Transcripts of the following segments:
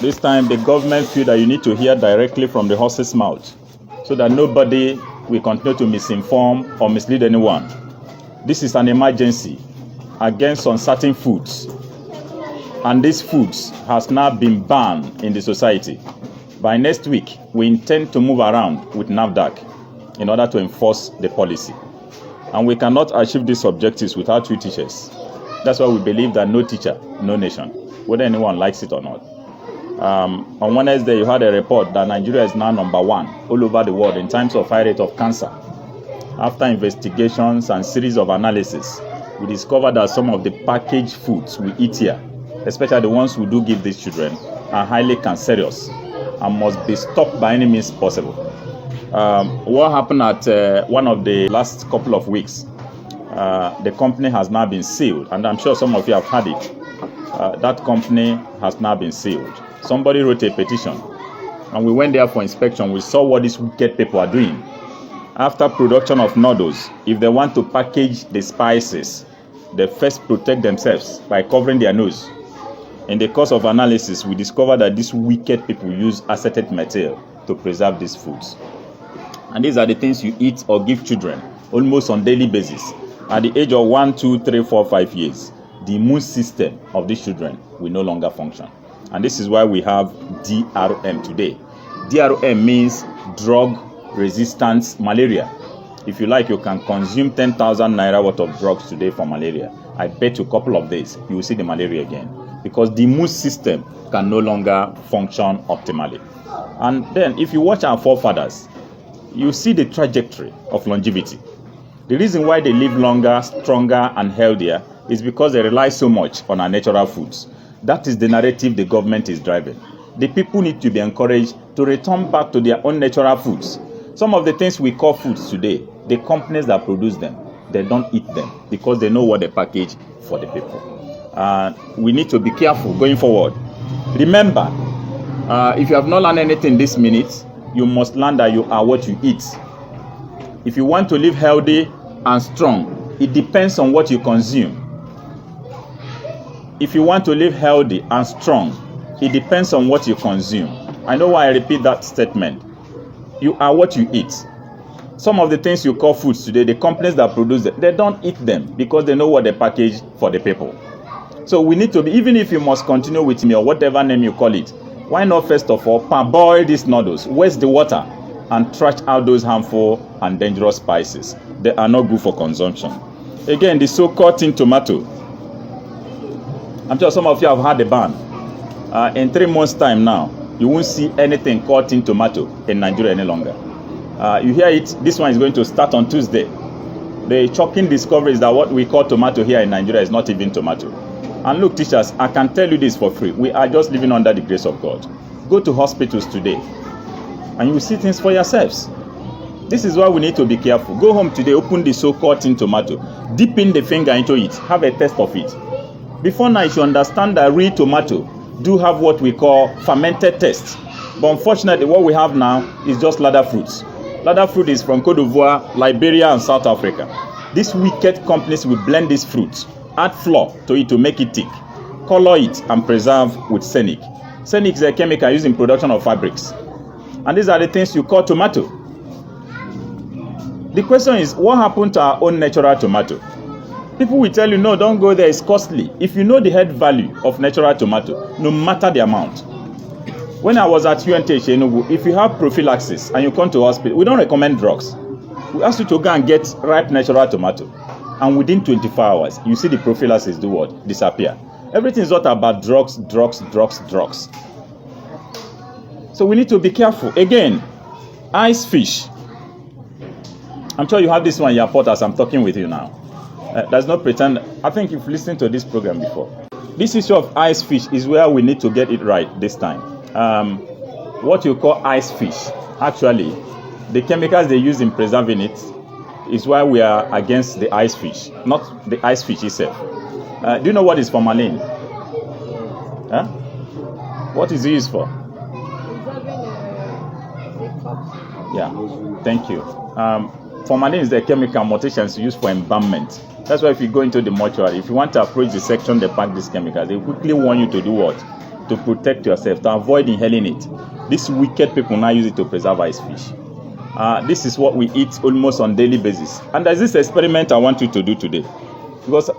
This time the government feel that you need to hear directly from the horse's mouth so that nobody will continue to misinform or mislead anyone. This is an emergency against uncertain foods, and these foods has now been banned in the society. By next week, we intend to move around with NAFDAC in order to enforce the policy. And we cannot achieve these objectives without you teachers. That's why we believe that no teacher, no nation, whether anyone likes it or not. On Wednesday, you had a report that Nigeria is now number 1 all over the world in terms of high rate of cancer. After investigations and series of analysis, we discovered that some of the packaged foods we eat here, especially the ones we do give these children, are highly cancerous and must be stopped by any means possible. What happened at one of the last couple of weeks, the company has now been sealed, and I'm sure some of you have had it. That company has now been sealed. Somebody wrote a petition, and we went there for inspection. We saw what these wicked people are doing. After production of noodles, if they want to package the spices, they first protect themselves by covering their nose. In the course of analysis, we discovered that these wicked people use acetate material to preserve these foods. And these are the things you eat or give children almost on daily basis. At the age of 1, 2, 3, 4, 5 years, the immune system of these children will no longer function. And this is why we have DRM today. DRM means drug resistant malaria. If you like, you can consume 10,000 naira worth of drugs today for malaria. I bet you a couple of days you will see the malaria again, because the immune system can no longer function optimally. And then if you watch our forefathers, you see the trajectory of longevity. The reason why they live longer, stronger, and healthier is because they rely so much on our natural foods. That is the narrative the government is driving. The people need to be encouraged to return back to their own natural foods. Some of the things we call foods today, the companies that produce them, they don't eat them because they know what they package for the people. We need to be careful going forward. Remember, if you have not learned anything this minute, you must learn that you are what you eat. If you want to live healthy and strong, it depends on what you consume. If you want to live healthy and strong, it depends on what you consume. I know why I repeat that statement. You are what you eat. Some of the things you call foods today, the companies that produce them, they don't eat them because they know what they package for the people. So we need to be, even if you must continue with me or whatever name you call it, why not first of all parboil these noodles, waste the water, and trash out those harmful and dangerous spices. They are not good for consumption. Again, the so-called tin tomato. I'm sure some of you have had the ban. In 3 months' time now, you won't see anything called tin tomato in Nigeria any longer. You hear it, this one is going to start on Tuesday. The shocking discovery is that what we call tomato here in Nigeria is not even tomato. And look, teachers, I can tell you this for free. We are just living under the grace of God. Go to hospitals today, and you will see things for yourselves. This is why we need to be careful. Go home today, open the so-called tin tomato, dip in the finger into it, have a taste of it. Before now, you should understand that real tomato do have what we call fermented taste. But unfortunately, what we have now is just ladder fruits. Ladder fruit is from Cote d'Ivoire, Liberia, and South Africa. These wicked companies will blend these fruits, add flour to it to make it thick, color it, and preserve with scenic. Scenic is a chemical used in production of fabrics. And these are the things you call tomato. The question is, what happened to our own natural tomato? People will tell you, no, don't go there, it's costly. If you know the head value of natural tomato, no matter the amount. When I was at UNTH Enugu, if you have prophylaxis and you come to hospital, we don't recommend drugs. We ask you to go and get ripe natural tomato. And within 24 hours, you see the prophylaxis do what? Disappear. Everything is not about drugs. So we need to be careful. Again, ice fish. I'm sure you have this one in your pot as I'm talking with you now. There's no pretend. I think you've listened to this program before. This issue of ice fish is where we need to get it right this time. What you call ice fish, actually, the chemicals they use in preserving it is why we are against the ice fish, not the ice fish itself. Do you know what is formalin? Huh? What is it used for? Yeah, thank you. Formalin is the chemical mutations used for embalmment. That's why if you go into the mortuary, if you want to approach the section they pack this chemical, they quickly warn you to do what? to protect yourself, to avoid inhaling it. These wicked people now use it to preserve ice fish. This is what we eat almost on daily basis. And there's this experiment I want you to do today. Because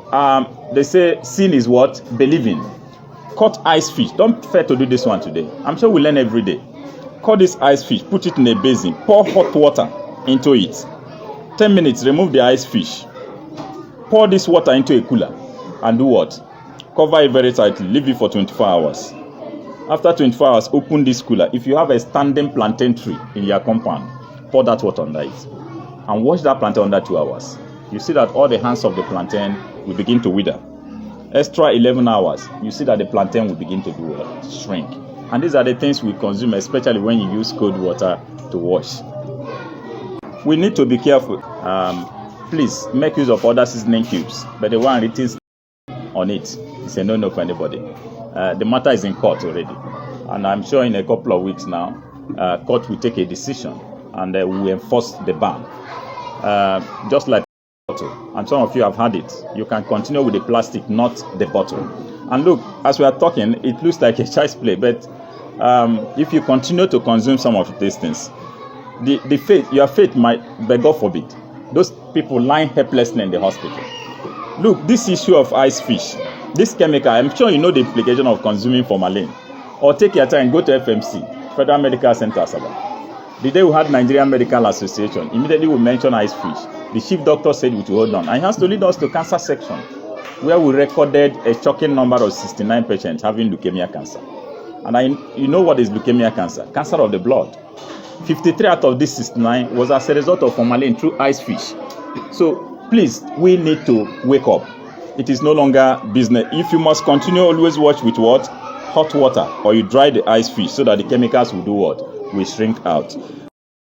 they say sin is what? Believing. Cut ice fish. Don't fear to do this one today. I'm sure we learn every day. Cut this ice fish, put it in a basin, pour hot water into it. 10 minutes, remove the ice fish. Pour this water into a cooler and do what? Cover it very tightly. Leave it for 24 hours. After 24 hours, open this cooler. If you have a standing plantain tree in your compound, pour that water under it and wash that plantain under 2 hours. You see that all the hands of the plantain will begin to wither. Extra 11 hours, you see that the plantain will begin to do what? Shrink. And these are the things we consume, especially when you use cold water to wash. We need to be careful. Please make use of other seasoning cubes, but the one written on it is a no-no for anybody. The matter is in court already, and I'm sure in a couple of weeks now, court will take a decision and will enforce the ban. Just like the bottle, and some of you have had it. You can continue with the plastic, not the bottle. And look, as we are talking, it looks like a child's play, but if you continue to consume some of these things, your faith might, but God forbid, those people lying helplessly in the hospital. Look, this issue of ice fish, this chemical, I'm sure you know the implication of consuming formalin. Or take your time, go to FMC, Federal Medical Center, Asaba. The day we had Nigerian Medical Association, immediately we mentioned ice fish. The chief doctor said we should hold on. And he has to lead us to cancer section, where we recorded a shocking number of 69 patients having leukemia cancer. And you know what is leukemia cancer? Cancer of the blood. 53 out of these 69 was as a result of formalin through ice fish. So please, we need to wake up. It is no longer business. If you must continue, always watch with what? Hot water, or you dry the ice fish so that the chemicals will do what? Will shrink out.